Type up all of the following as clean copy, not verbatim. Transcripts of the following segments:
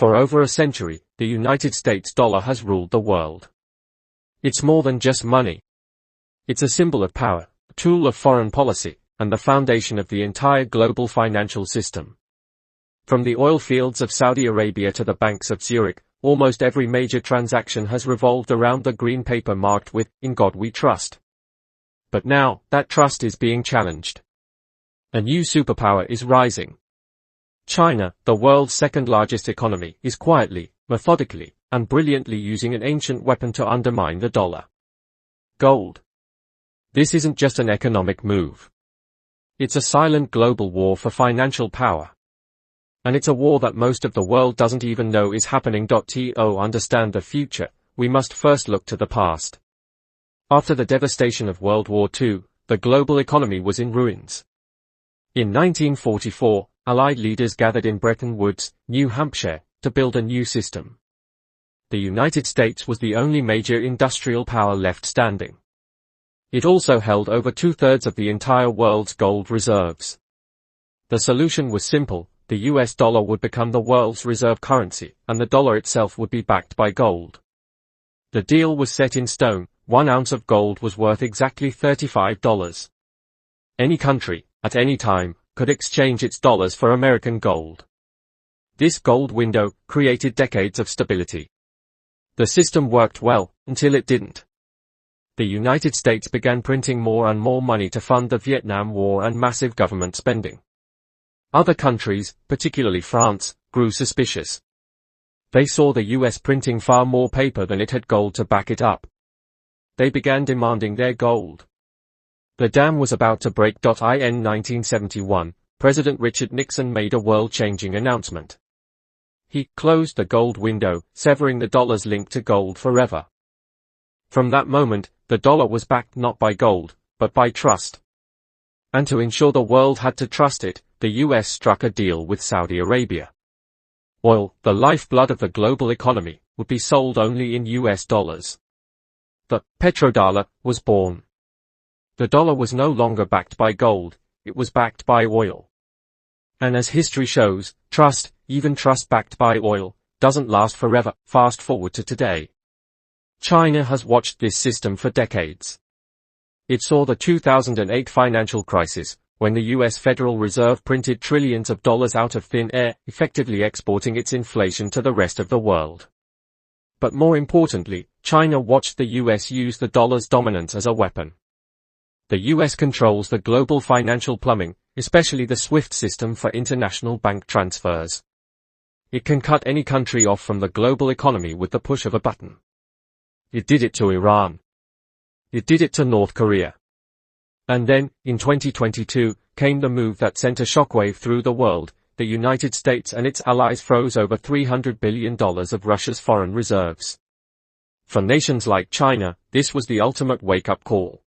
For over a century, the United States dollar has ruled the world. It's more than just money. It's a symbol of power, a tool of foreign policy, and the foundation of the entire global financial system. From the oil fields of Saudi Arabia to the banks of Zurich, almost every major transaction has revolved around the green paper marked with, "In God We Trust." But now, that trust is being challenged. A new superpower is rising. China, the world's second-largest economy, is quietly, methodically, and brilliantly using an ancient weapon to undermine the dollar. Gold. This isn't just an economic move. It's a silent global war for financial power. And it's a war that most of the world doesn't even know is happening. To understand the future, we must first look to the past. After the devastation of World War II, the global economy was in ruins. In 1944, Allied leaders gathered in Bretton Woods, New Hampshire, to build a new system. The United States was the only major industrial power left standing. It also held over two-thirds of the entire world's gold reserves. The solution was simple: the US dollar would become the world's reserve currency, and the dollar itself would be backed by gold. The deal was set in stone. 1 ounce of gold was worth exactly $35. Any country, at any time, could exchange its dollars for American gold. This gold window created decades of stability. The system worked well, until it didn't. The United States began printing more and more money to fund the Vietnam War and massive government spending. Other countries, particularly France, grew suspicious. They saw the US printing far more paper than it had gold to back it up. They began demanding their gold. The dam was about to break. In 1971, President Richard Nixon made a world-changing announcement. He closed the gold window, severing the dollar's link to gold forever. From that moment, the dollar was backed not by gold, but by trust. And to ensure the world had to trust it, the US struck a deal with Saudi Arabia. Oil, the lifeblood of the global economy, would be sold only in US dollars. The petrodollar was born. The dollar was no longer backed by gold, it was backed by oil. And as history shows, trust, even trust backed by oil, doesn't last forever. Fast forward to today. China has watched this system for decades. It saw the 2008 financial crisis, when the US Federal Reserve printed trillions of dollars out of thin air, effectively exporting its inflation to the rest of the world. But more importantly, China watched the US use the dollar's dominance as a weapon. The US controls the global financial plumbing, especially the SWIFT system for international bank transfers. It can cut any country off from the global economy with the push of a button. It did it to Iran. It did it to North Korea. And then, in 2022, came the move that sent a shockwave through the world. The United States and its allies froze over $300 billion of Russia's foreign reserves. For nations like China, this was the ultimate wake-up call.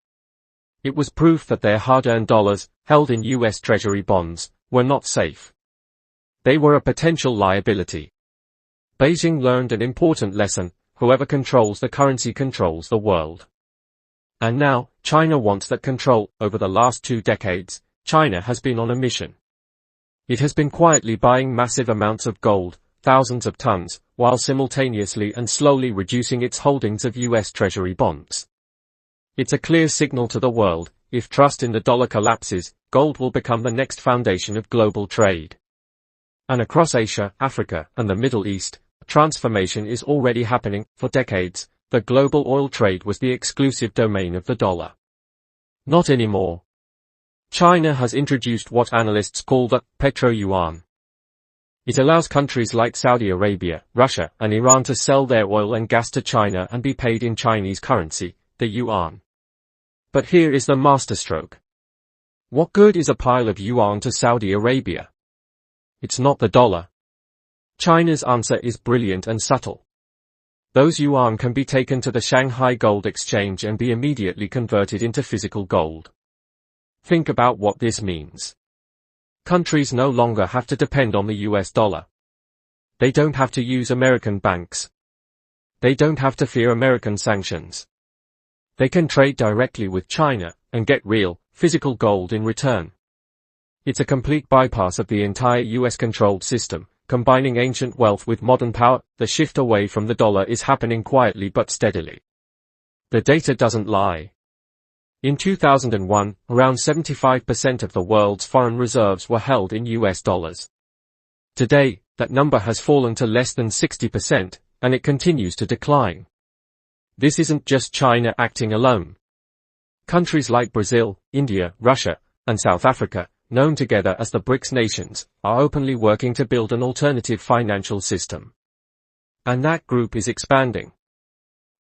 It was proof that their hard-earned dollars, held in US Treasury bonds, were not safe. They were a potential liability. Beijing learned an important lesson: whoever controls the currency controls the world. And now, China wants that control. Over the last 2 decades, China has been on a mission. It has been quietly buying massive amounts of gold, thousands of tons, while simultaneously and slowly reducing its holdings of US Treasury bonds. It's a clear signal to the world: if trust in the dollar collapses, gold will become the next foundation of global trade. And across Asia, Africa, and the Middle East, a transformation is already happening. For decades, the global oil trade was the exclusive domain of the dollar. Not anymore. China has introduced what analysts call the Petro-Yuan. It allows countries like Saudi Arabia, Russia, and Iran to sell their oil and gas to China and be paid in Chinese currency, the yuan. But here is the masterstroke. What good is a pile of yuan to Saudi Arabia? It's not the dollar. China's answer is brilliant and subtle. Those yuan can be taken to the Shanghai Gold Exchange and be immediately converted into physical gold. Think about what this means. Countries no longer have to depend on the US dollar. They don't have to use American banks. They don't have to fear American sanctions. They can trade directly with China and get real, physical gold in return. It's a complete bypass of the entire US-controlled system, combining ancient wealth with modern power. The shift away from the dollar is happening quietly but steadily. The data doesn't lie. In 2001, around 75% of the world's foreign reserves were held in US dollars. Today, that number has fallen to less than 60%, and it continues to decline. This isn't just China acting alone. Countries like Brazil, India, Russia, and South Africa, known together as the BRICS nations, are openly working to build an alternative financial system. And that group is expanding.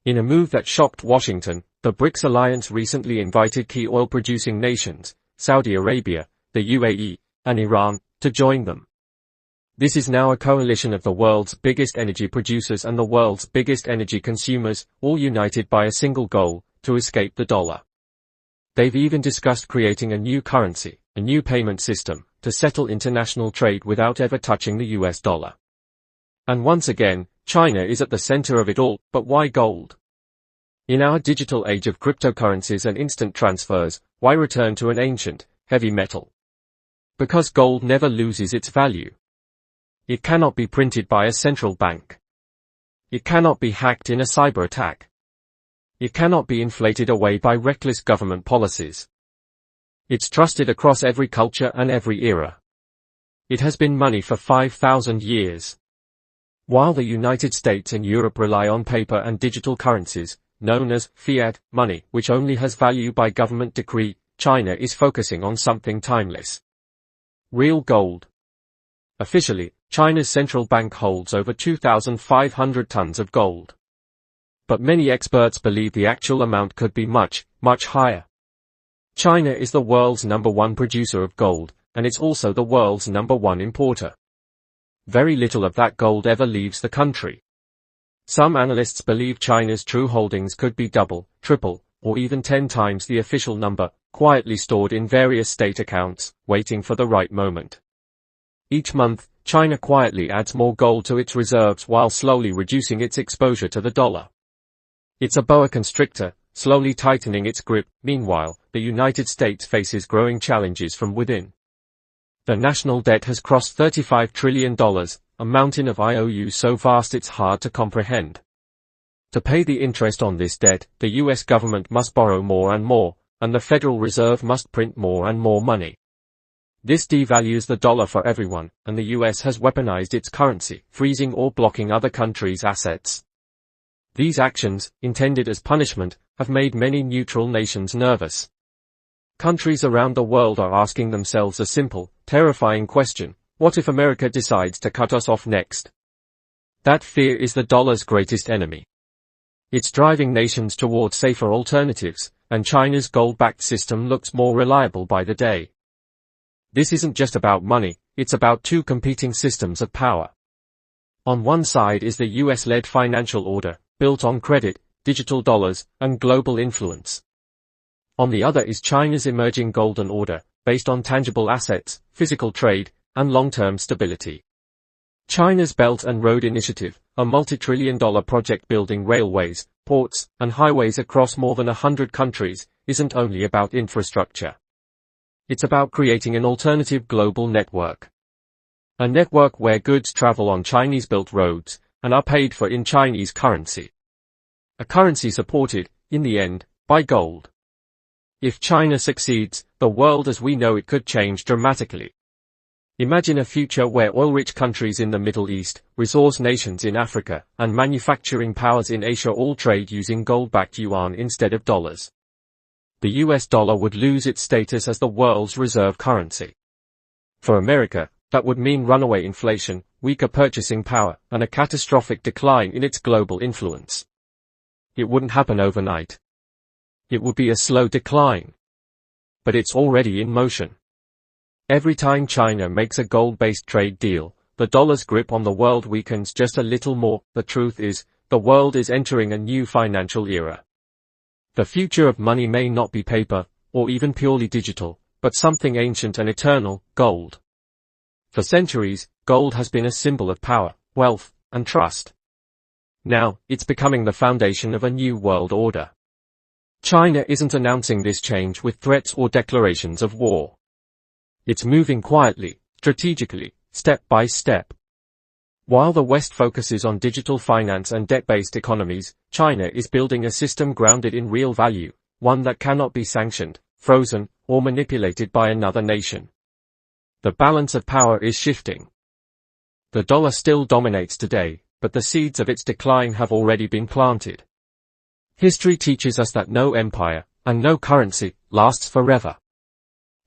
In a move that shocked Washington, the BRICS alliance recently invited key oil-producing nations, Saudi Arabia, the UAE, and Iran, to join them. This is now a coalition of the world's biggest energy producers and the world's biggest energy consumers, all united by a single goal: to escape the dollar. They've even discussed creating a new currency, a new payment system, to settle international trade without ever touching the US dollar. And once again, China is at the center of it all. But why gold? In our digital age of cryptocurrencies and instant transfers, why return to an ancient, heavy metal? Because gold never loses its value. It cannot be printed by a central bank. It cannot be hacked in a cyber attack. It cannot be inflated away by reckless government policies. It's trusted across every culture and every era. It has been money for 5,000 years. While the United States and Europe rely on paper and digital currencies, known as fiat money, which only has value by government decree, China is focusing on something timeless. Real gold. Officially, China's central bank holds over 2,500 tons of gold. But many experts believe the actual amount could be much, much higher. China is the world's #1 producer of gold, and it's also the world's #1 importer. Very little of that gold ever leaves the country. Some analysts believe China's true holdings could be double, triple, or even 10 times the official number, quietly stored in various state accounts, waiting for the right moment. Each month, China quietly adds more gold to its reserves while slowly reducing its exposure to the dollar. It's a boa constrictor, slowly tightening its grip. Meanwhile, the United States faces growing challenges from within. The national debt has crossed $35 trillion, a mountain of IOUs so vast it's hard to comprehend. To pay the interest on this debt, the US government must borrow more and more, and the Federal Reserve must print more and more money. This devalues the dollar for everyone, and the US has weaponized its currency, freezing or blocking other countries' assets. These actions, intended as punishment, have made many neutral nations nervous. Countries around the world are asking themselves a simple, terrifying question: what if America decides to cut us off next? That fear is the dollar's greatest enemy. It's driving nations toward safer alternatives, and China's gold-backed system looks more reliable by the day. This isn't just about money, it's about two competing systems of power. On one side is the US-led financial order, built on credit, digital dollars, and global influence. On the other is China's emerging golden order, based on tangible assets, physical trade, and long-term stability. China's Belt and Road Initiative, a multi-trillion-dollar project building railways, ports, and highways across more than 100 countries, isn't only about infrastructure. It's about creating an alternative global network. A network where goods travel on Chinese-built roads, and are paid for in Chinese currency. A currency supported, in the end, by gold. If China succeeds, the world as we know it could change dramatically. Imagine a future where oil-rich countries in the Middle East, resource nations in Africa, and manufacturing powers in Asia all trade using gold-backed yuan instead of dollars. The US dollar would lose its status as the world's reserve currency. For America, that would mean runaway inflation, weaker purchasing power, and a catastrophic decline in its global influence. It wouldn't happen overnight. It would be a slow decline. But it's already in motion. Every time China makes a gold-based trade deal, the dollar's grip on the world weakens just a little more. The truth is, the world is entering a new financial era. The future of money may not be paper, or even purely digital, but something ancient and eternal: gold. For centuries, gold has been a symbol of power, wealth, and trust. Now, it's becoming the foundation of a new world order. China isn't announcing this change with threats or declarations of war. It's moving quietly, strategically, step by step. While the West focuses on digital finance and debt-based economies, China is building a system grounded in real value, one that cannot be sanctioned, frozen, or manipulated by another nation. The balance of power is shifting. The dollar still dominates today, but the seeds of its decline have already been planted. History teaches us that no empire, and no currency, lasts forever.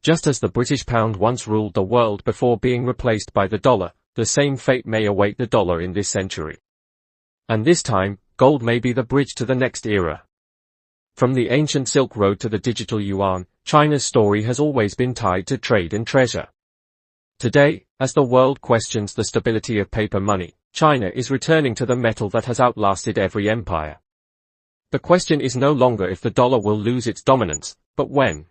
Just as the British pound once ruled the world before being replaced by the dollar, the same fate may await the dollar in this century. And this time, gold may be the bridge to the next era. From the ancient Silk Road to the digital yuan, China's story has always been tied to trade and treasure. Today, as the world questions the stability of paper money, China is returning to the metal that has outlasted every empire. The question is no longer if the dollar will lose its dominance, but when.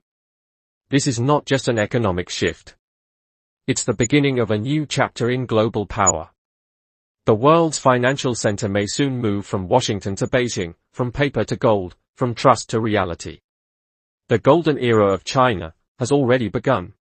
This is not just an economic shift. It's the beginning of a new chapter in global power. The world's financial center may soon move from Washington to Beijing, from paper to gold, from trust to reality. The golden era of China has already begun.